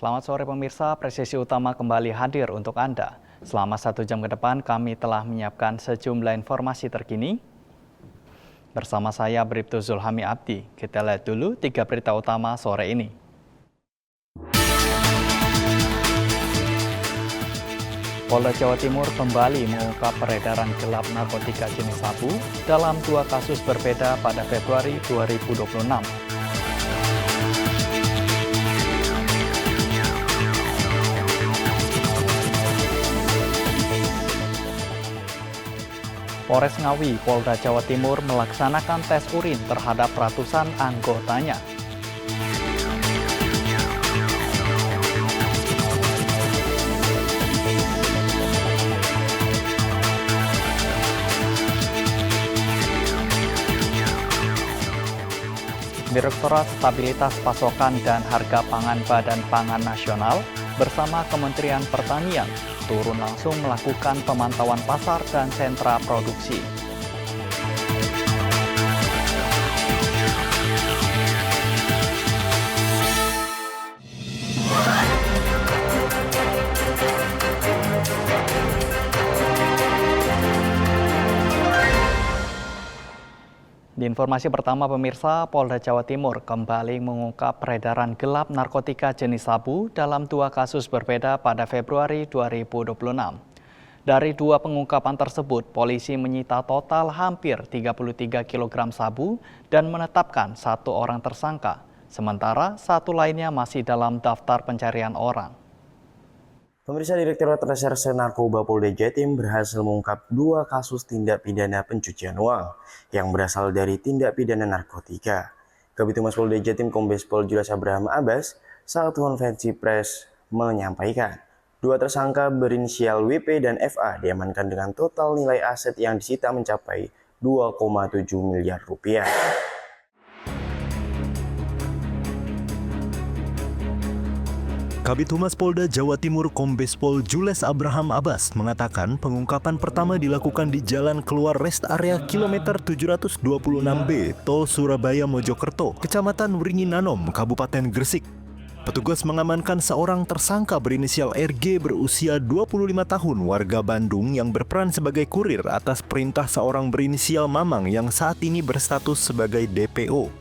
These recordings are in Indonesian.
Selamat sore pemirsa, Presisi Utama kembali hadir untuk Anda. Selama 1 jam ke depan kami telah menyiapkan sejumlah informasi terkini. Bersama saya Bribtu Zulhami Abdi, kita lihat dulu 3 berita utama sore ini. Polda Jawa Timur kembali mengungkap peredaran gelap narkotika jenis sabu dalam 2 kasus berbeda pada Februari 2026. Polres Ngawi, Polda Jawa Timur melaksanakan tes urin terhadap ratusan anggotanya. Direktorat Stabilitas Pasokan dan Harga Pangan Badan Pangan Nasional bersama Kementerian Pertanian turun langsung melakukan pemantauan pasar dan sentra produksi. Di informasi pertama pemirsa, Polda Jawa Timur kembali mengungkap peredaran gelap narkotika jenis sabu dalam 2 kasus berbeda pada Februari 2026. Dari 2 pengungkapan tersebut, polisi menyita total hampir 33 kg sabu dan menetapkan 1 orang tersangka, sementara 1 lainnya masih dalam daftar pencarian orang. Pemirsa, Direktorat Reserse Narkoba Polda Jatim berhasil mengungkap 2 kasus tindak pidana pencucian uang yang berasal dari tindak pidana narkotika. Kabid Humas Polda Jatim Kombes Pol Jules Abraham Abbas saat konferensi pers menyampaikan 2 tersangka berinisial WP dan FA diamankan dengan total nilai aset yang disita mencapai 2,7 miliar rupiah. Kabid Humas Polda Jawa Timur Kombes Pol Jules Abraham Abbas mengatakan pengungkapan pertama dilakukan di jalan keluar rest area kilometer 726B Tol Surabaya Mojokerto, Kecamatan Wringinanom, Kabupaten Gresik. Petugas mengamankan seorang tersangka berinisial RG berusia 25 tahun warga Bandung yang berperan sebagai kurir atas perintah seorang berinisial Mamang yang saat ini berstatus sebagai DPO.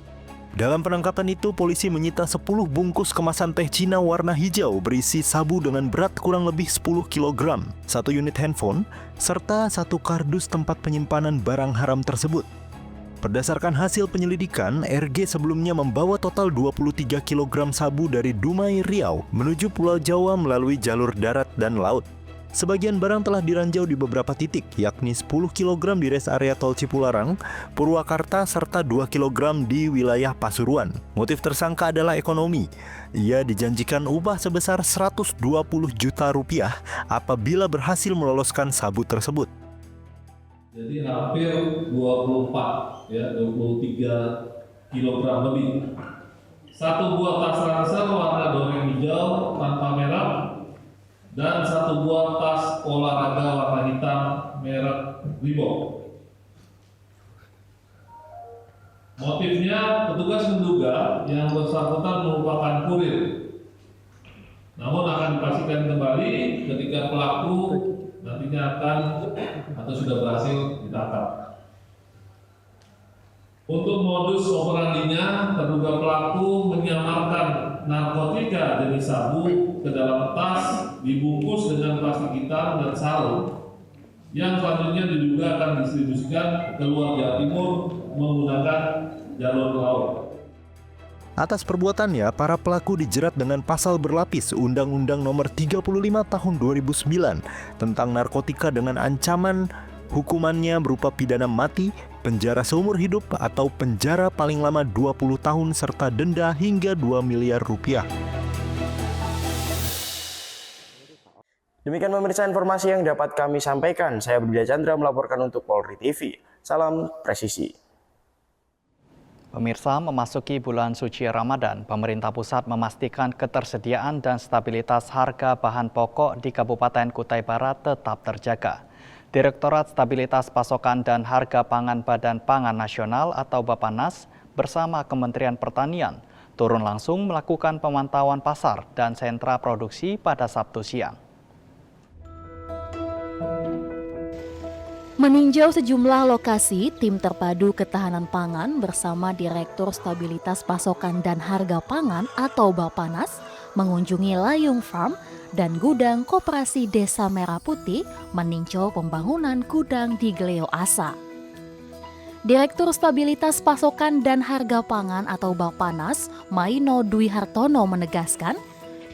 Dalam penangkapan itu, polisi menyita 10 bungkus kemasan teh Cina warna hijau berisi sabu dengan berat kurang lebih 10 kg, 1 unit handphone, serta 1 kardus tempat penyimpanan barang haram tersebut. Berdasarkan hasil penyelidikan, RG sebelumnya membawa total 23 kg sabu dari Dumai, Riau menuju Pulau Jawa melalui jalur darat dan laut. Sebagian barang telah diranjau di beberapa titik, yakni 10 kg di res area Tol Cipularang, Purwakarta, serta 2 kg di wilayah Pasuruan. Motif tersangka adalah ekonomi. Ia dijanjikan upah sebesar 120 juta rupiah apabila berhasil meloloskan sabu tersebut. Jadi hampir 23 kg lebih. 1 buah tas ransel warna doreng hijau tanpa merek, dan 1 buah tas olahraga warna hitam merek Reebok. Motifnya, petugas menduga yang bersangkutan merupakan kurir. Namun akan dipastikan kembali ketika pelaku nantinya akan atau sudah berhasil ditangkap. Untuk modus operandinya, terduga pelaku menyamarkan narkotika jenis sabu ke dalam tas dibungkus dengan plastik hitam dan sarung yang selanjutnya diduga akan didistribusikan ke luar Jawa Timur menggunakan jalur laut. Atas perbuatannya, para pelaku dijerat dengan pasal berlapis Undang-Undang Nomor 35 Tahun 2009 tentang narkotika dengan ancaman hukumannya berupa pidana mati, penjara seumur hidup, atau penjara paling lama 20 tahun serta denda hingga 2 miliar rupiah. Demikian pemirsa informasi yang dapat kami sampaikan. Saya Budi Chandra melaporkan untuk Polri TV. Salam presisi. Pemirsa, memasuki bulan suci Ramadan, pemerintah pusat memastikan ketersediaan dan stabilitas harga bahan pokok di Kabupaten Kutai Barat tetap terjaga. Direktorat Stabilitas Pasokan dan Harga Pangan Badan Pangan Nasional atau Bappenas bersama Kementerian Pertanian turun langsung melakukan pemantauan pasar dan sentra produksi pada Sabtu siang. Meninjau sejumlah lokasi, tim terpadu ketahanan pangan bersama Direktur Stabilitas Pasokan dan Harga Pangan atau Bappenas mengunjungi Layung Farm dan gudang Koperasi Desa Merah Putih meninjau pembangunan gudang di Gleo Asa. Direktur Stabilitas Pasokan dan Harga Pangan atau Bappenas, Maino Dwi Hartono menegaskan,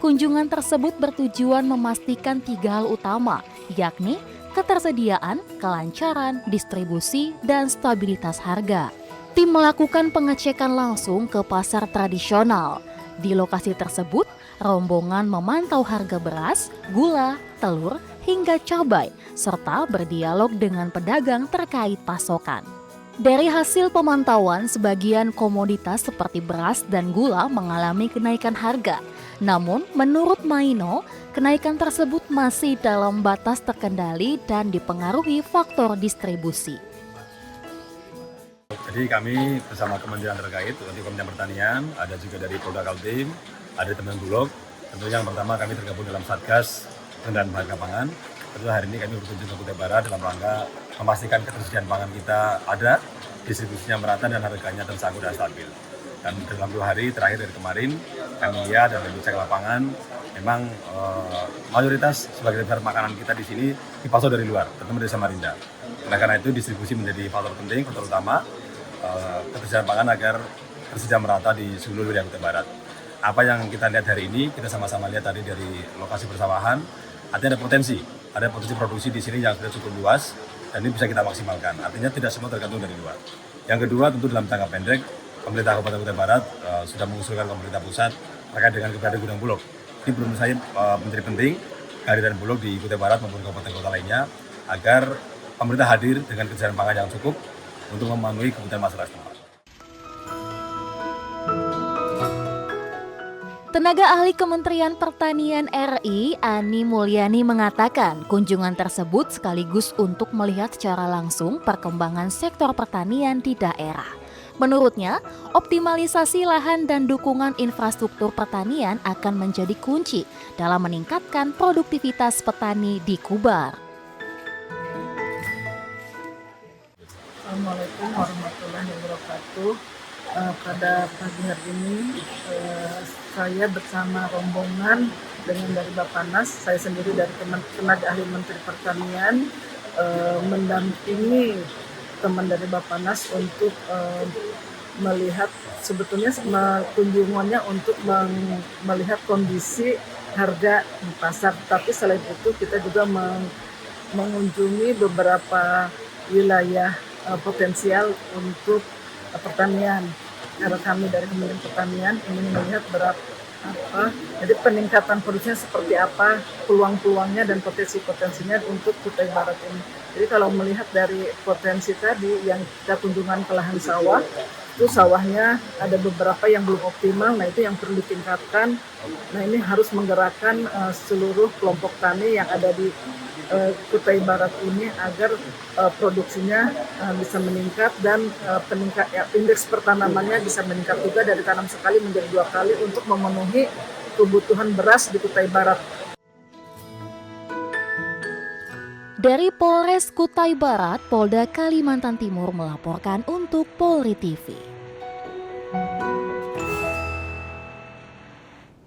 kunjungan tersebut bertujuan memastikan 3 hal utama, yakni ketersediaan, kelancaran, distribusi, dan stabilitas harga. Tim melakukan pengecekan langsung ke pasar tradisional. Di lokasi tersebut, rombongan memantau harga beras, gula, telur, hingga cabai, serta berdialog dengan pedagang terkait pasokan. Dari hasil pemantauan, sebagian komoditas seperti beras dan gula mengalami kenaikan harga. Namun, menurut Maino, kenaikan tersebut masih dalam batas terkendali dan dipengaruhi faktor distribusi. Jadi kami bersama kementerian terkait, dari Kementerian Pertanian, ada juga dari Polda Kaltim, ada teman Bulog. Tentunya yang pertama kami tergabung dalam Satgas Pengendalian Harga Pangan. Tentu hari ini kami berkunjung ke Kutai Barat dalam rangka memastikan ketersediaan pangan kita ada, distribusinya merata dan harganya tersangkut dan stabil. Dan dalam 2 hari terakhir dari kemarin, kami lihat dan kami cek lapangan, memang mayoritas sebagai besar makanan kita di sini dipasok dari luar, terutama dari Samarinda. Oleh karena itu distribusi menjadi faktor penting, faktor utama ketersediaan pangan agar tersedia merata di seluruh wilayah Kutai Barat. Apa yang kita lihat hari ini, kita sama-sama lihat tadi dari lokasi persawahan, artinya ada potensi produksi di sini yang sudah cukup luas dan ini bisa kita maksimalkan. Artinya tidak semua tergantung dari luar. Yang kedua tentu dalam jangka pendek, pemerintah Kabupaten Kutai Barat sudah mengusulkan pemerintah pusat terkait dengan keberadaan gudang Bulog. Ini menurut saya menjadi penting kehadiran Bulog di Kutai Barat maupun kabupaten kota lainnya agar pemerintah hadir dengan ketersediaan pangan yang cukup untuk memenuhi kebutuhan masyarakat setempat. Tenaga ahli Kementerian Pertanian RI, Ani Mulyani mengatakan kunjungan tersebut sekaligus untuk melihat secara langsung perkembangan sektor pertanian di daerah. Menurutnya, optimalisasi lahan dan dukungan infrastruktur pertanian akan menjadi kunci dalam meningkatkan produktivitas petani di Kubar. Assalamualaikum warahmatullahi wabarakatuh. Pada pagi hari ini saya bersama rombongan dengan dari Bappenas, saya sendiri dari tenaga ahli Menteri Pertanian mendampingi teman dari Bappenas untuk melihat sebetulnya kunjungannya untuk melihat kondisi harga di pasar. Tapi selain itu kita juga mengunjungi beberapa wilayah potensial untuk pertanian. Karena kami dari Kementerian Pertanian ingin melihat jadi peningkatan produksinya seperti apa, peluang-peluangnya dan potensi-potensinya untuk Kutai Barat ini. Jadi kalau melihat dari potensi tadi yang kita kunjungan ke lahan sawah, itu sawahnya ada beberapa yang belum optimal, nah itu yang perlu ditingkatkan. Nah ini harus menggerakkan seluruh kelompok tani yang ada di Kutai Barat ini agar produksinya bisa meningkat dan indeks pertanamannya bisa meningkat juga dari tanam sekali menjadi 2 kali untuk memenuhi kebutuhan beras di Kutai Barat. Dari Polres Kutai Barat, Polda Kalimantan Timur melaporkan untuk Polri TV.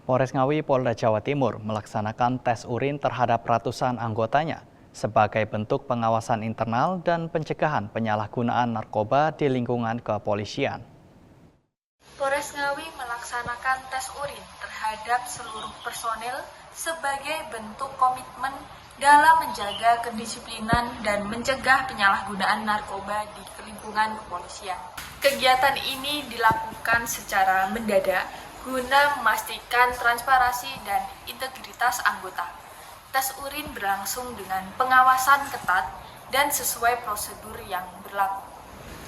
Polres Ngawi, Polda Jawa Timur melaksanakan tes urin terhadap ratusan anggotanya sebagai bentuk pengawasan internal dan pencegahan penyalahgunaan narkoba di lingkungan kepolisian. Polres Ngawi melaksanakan tes urin terhadap seluruh personel sebagai bentuk komitmen dalam menjaga kedisiplinan dan mencegah penyalahgunaan narkoba di lingkungan kepolisian. Kegiatan ini dilakukan secara mendadak guna memastikan transparansi dan integritas anggota. Tes urin berlangsung dengan pengawasan ketat dan sesuai prosedur yang berlaku.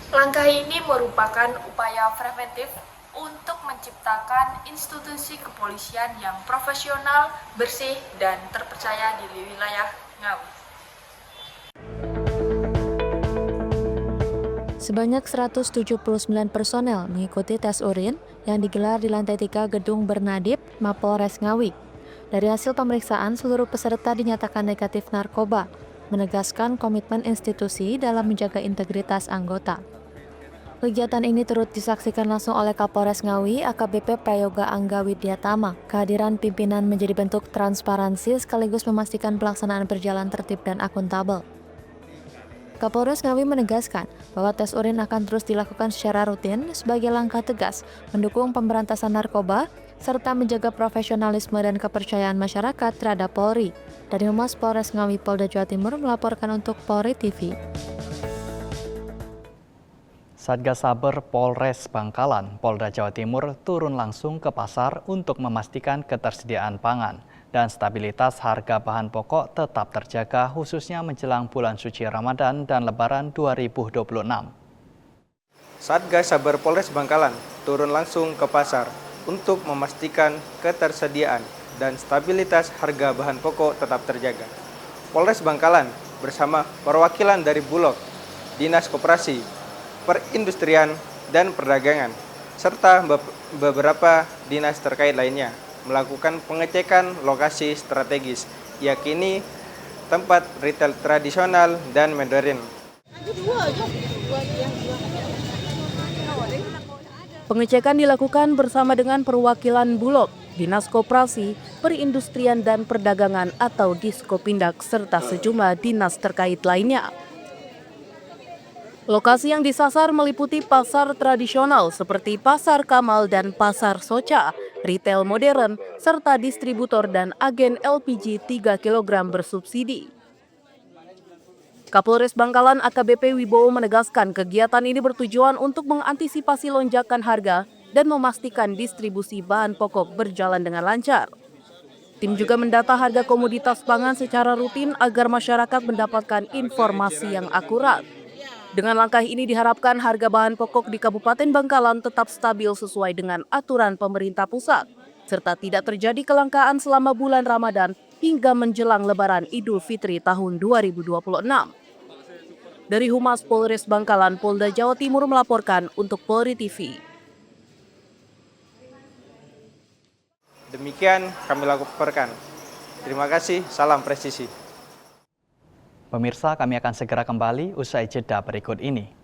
Langkah ini merupakan upaya preventif untuk menciptakan institusi kepolisian yang profesional, bersih, dan terpercaya di wilayah Ngawi. Sebanyak 179 personel mengikuti tes urin yang digelar di lantai 3 Gedung Bernadip, Mapolres Ngawi. Dari hasil pemeriksaan, seluruh peserta dinyatakan negatif narkoba, menegaskan komitmen institusi dalam menjaga integritas anggota. Kegiatan ini turut disaksikan langsung oleh Kapolres Ngawi, AKBP Prayoga Angga Widyatama. Kehadiran pimpinan menjadi bentuk transparansi sekaligus memastikan pelaksanaan berjalan tertib dan akuntabel. Kapolres Ngawi menegaskan bahwa tes urin akan terus dilakukan secara rutin sebagai langkah tegas mendukung pemberantasan narkoba serta menjaga profesionalisme dan kepercayaan masyarakat terhadap Polri. Dari Humas Polres Ngawi Polda Jawa Timur melaporkan untuk Polri TV. Satgas Saber Polres Bangkalan, Polda Jawa Timur turun langsung ke pasar untuk memastikan ketersediaan pangan dan stabilitas harga bahan pokok tetap terjaga khususnya menjelang bulan suci Ramadan dan Lebaran 2026. Satgas Saber Polres Bangkalan turun langsung ke pasar untuk memastikan ketersediaan dan stabilitas harga bahan pokok tetap terjaga. Polres Bangkalan bersama perwakilan dari Bulog, Dinas Koperasi, Perindustrian dan Perdagangan, serta beberapa dinas terkait lainnya melakukan pengecekan lokasi strategis, yakni tempat retail tradisional dan modern. Pengecekan dilakukan bersama dengan perwakilan Bulog, Dinas Koperasi, Perindustrian dan Perdagangan atau Diskopindak, serta sejumlah dinas terkait lainnya. Lokasi yang disasar meliputi pasar tradisional seperti Pasar Kamal dan Pasar Soca, retail modern, serta distributor dan agen LPG 3 kg bersubsidi. Kapolres Bangkalan AKBP Wibowo menegaskan kegiatan ini bertujuan untuk mengantisipasi lonjakan harga dan memastikan distribusi bahan pokok berjalan dengan lancar. Tim juga mendata harga komoditas pangan secara rutin agar masyarakat mendapatkan informasi yang akurat. Dengan langkah ini diharapkan harga bahan pokok di Kabupaten Bangkalan tetap stabil sesuai dengan aturan pemerintah pusat, serta tidak terjadi kelangkaan selama bulan Ramadan hingga menjelang Lebaran Idul Fitri tahun 2026. Dari Humas Polres Bangkalan, Polda Jawa Timur melaporkan untuk Polri TV. Demikian kami laporkan. Terima kasih, salam presisi. Pemirsa, kami akan segera kembali usai jeda berikut ini.